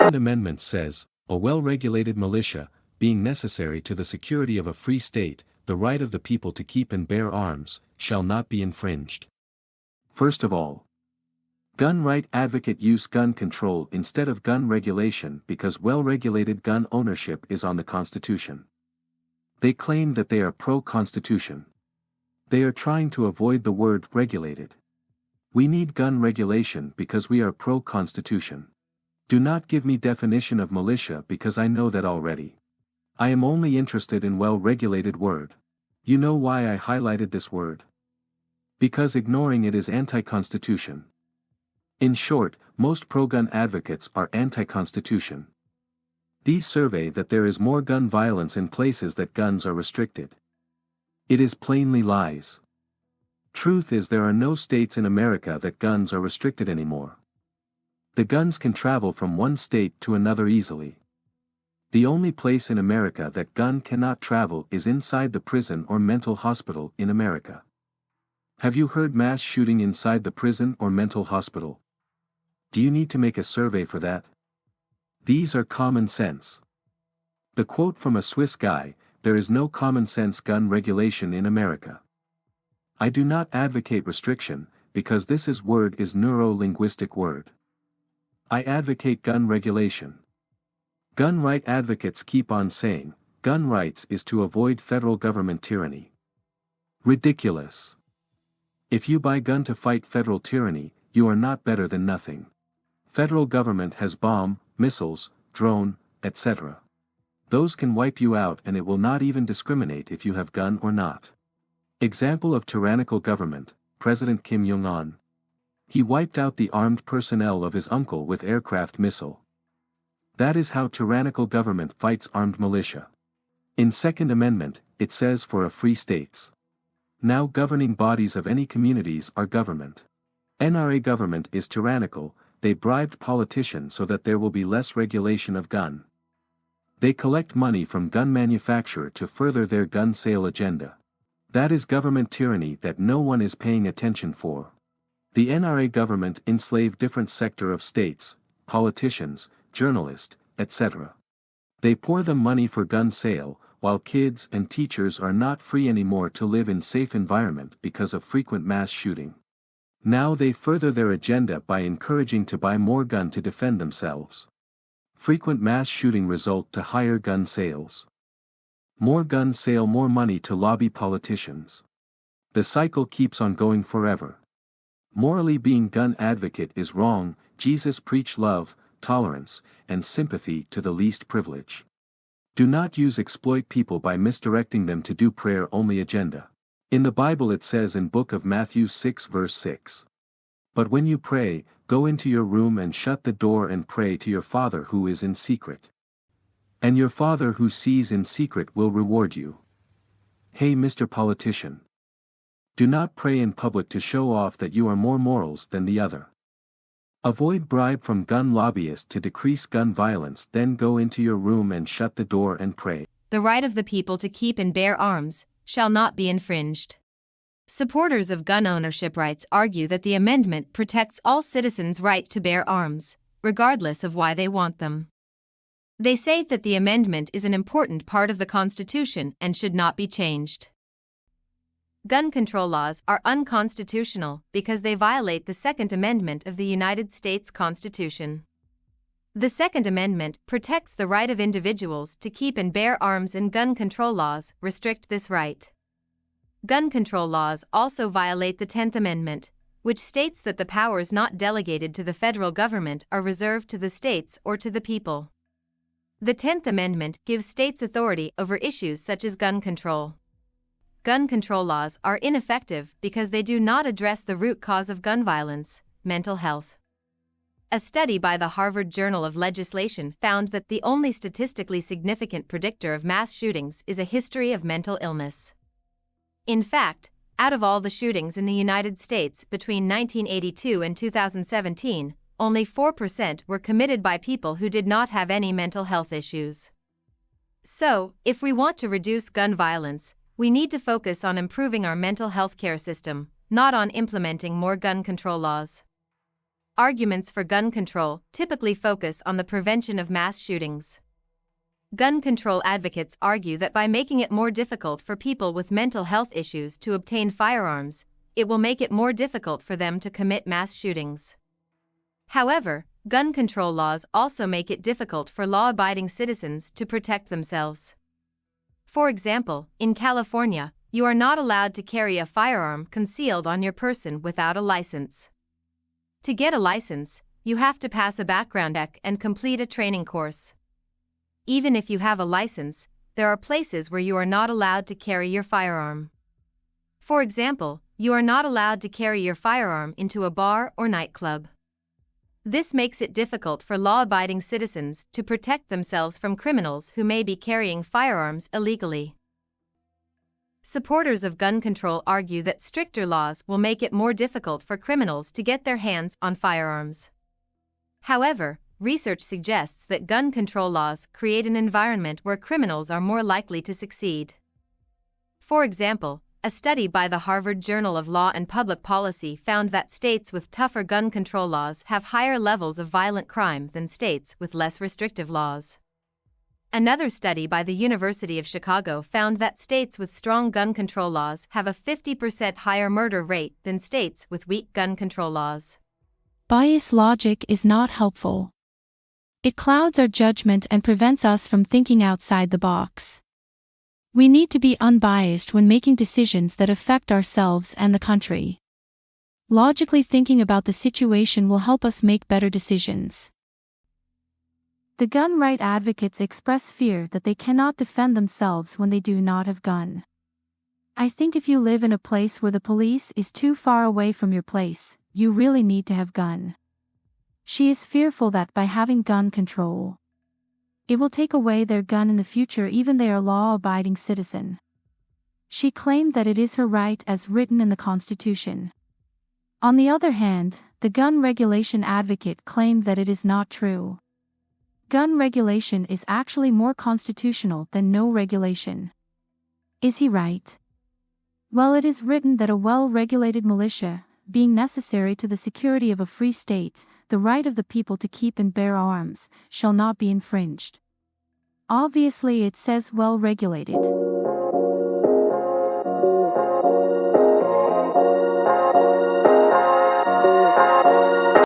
Second Amendment says, a well-regulated militia, being necessary to the security of a free state, the right of the people to keep and bear arms, shall not be infringed. First of all, gun right advocates use gun control instead of gun regulation because well-regulated gun ownership is on the Constitution. They claim that they are pro-Constitution. They are trying to avoid the word regulated. We need gun regulation because we are pro-Constitution. Do not give me definition of militia because I know that already. I am only interested in well-regulated word. You know why I highlighted this word? Because ignoring it is anti-Constitution. In short, most pro-gun advocates are anti-Constitution. These survey that there is more gun violence in places that guns are restricted. It is plainly lies. Truth is there are no states in America that guns are restricted anymore. The guns can travel from one state to another easily. The only place in America that gun cannot travel is inside the prison or mental hospital in America. Have you heard mass shooting inside the prison or mental hospital? Do you need to make a survey for that? These are common sense. The quote from a Swiss guy, there is no common sense gun regulation in America. I do not advocate restriction, because this word is neuro-linguistic word. I advocate gun regulation. Gun right advocates keep on saying, gun rights is to avoid federal government tyranny. Ridiculous. If you buy gun to fight federal tyranny, you are not better than nothing. Federal government has bomb, missiles, drone, etc. Those can wipe you out and it will not even discriminate if you have gun or not. Example of tyrannical government, President Kim Jong-un. He wiped out the armed personnel of his uncle with aircraft missile. That is how tyrannical government fights armed militia. In Second Amendment, it says for a free states. Now governing bodies of any communities are government. NRA government is tyrannical, they bribed politicians so that there will be less regulation of gun. They collect money from gun manufacturer to further their gun sale agenda. That is government tyranny that no one is paying attention for. The NRA government enslaved different sector of states, politicians, journalists, etc. They pour them money for gun sale, while kids and teachers are not free anymore to live in safe environment because of frequent mass shooting. Now they further their agenda by encouraging to buy more gun to defend themselves. Frequent mass shooting result to higher gun sales. More gun sale, more money to lobby politicians. The cycle keeps on going forever. Morally being gun advocate is wrong. Jesus preached love, tolerance, and sympathy to the least privileged. Do not exploit people by misdirecting them to do prayer-only agenda. In the Bible it says in book of Matthew 6 verse 6. But when you pray, go into your room and shut the door and pray to your Father who is in secret. And your Father who sees in secret will reward you. Hey Mr. Politician. Do not pray in public to show off that you are more morals than the other. Avoid bribe from gun lobbyists to decrease gun violence, then go into your room and shut the door and pray. The right of the people to keep and bear arms shall not be infringed. Supporters of gun ownership rights argue that the amendment protects all citizens' right to bear arms, regardless of why they want them. They say that the amendment is an important part of the Constitution and should not be changed. Gun control laws are unconstitutional because they violate the Second Amendment of the United States Constitution. The Second Amendment protects the right of individuals to keep and bear arms, and gun control laws restrict this right. Gun control laws also violate the 10th Amendment, which states that the powers not delegated to the federal government are reserved to the states or to the people. The 10th Amendment gives states authority over issues such as gun control. Gun control laws are ineffective because they do not address the root cause of gun violence, mental health. A study by the Harvard Journal of Legislation found that the only statistically significant predictor of mass shootings is a history of mental illness. In fact, out of all the shootings in the United States between 1982 and 2017, only 4% were committed by people who did not have any mental health issues. So, if we want to reduce gun violence, we need to focus on improving our mental health care system, not on implementing more gun control laws. Arguments for gun control typically focus on the prevention of mass shootings. Gun control advocates argue that by making it more difficult for people with mental health issues to obtain firearms, it will make it more difficult for them to commit mass shootings. However, gun control laws also make it difficult for law-abiding citizens to protect themselves. For example, in California, you are not allowed to carry a firearm concealed on your person without a license. To get a license, you have to pass a background check and complete a training course. Even if you have a license, there are places where you are not allowed to carry your firearm. For example, you are not allowed to carry your firearm into a bar or nightclub. This makes it difficult for law-abiding citizens to protect themselves from criminals who may be carrying firearms illegally. Supporters of gun control argue that stricter laws will make it more difficult for criminals to get their hands on firearms. However, research suggests that gun control laws create an environment where criminals are more likely to succeed. For example, a study by the Harvard Journal of Law and Public Policy found that states with tougher gun control laws have higher levels of violent crime than states with less restrictive laws. Another study by the University of Chicago found that states with strong gun control laws have a 50% higher murder rate than states with weak gun control laws. Bias logic is not helpful. It clouds our judgment and prevents us from thinking outside the box. We need to be unbiased when making decisions that affect ourselves and the country. Logically thinking about the situation will help us make better decisions. The gun right advocates express fear that they cannot defend themselves when they do not have gun. I think if you live in a place where the police is too far away from your place, you really need to have gun. She is fearful that by having gun control, it will take away their gun in the future even they are law-abiding citizen. She claimed that it is her right as written in the Constitution. On the other hand, the gun regulation advocate claimed that it is not true. Gun regulation is actually more constitutional than no regulation. Is he right? Well, it is written that a well-regulated militia, being necessary to the security of a free state, the right of the people to keep and bear arms, shall not be infringed. Obviously it says well-regulated.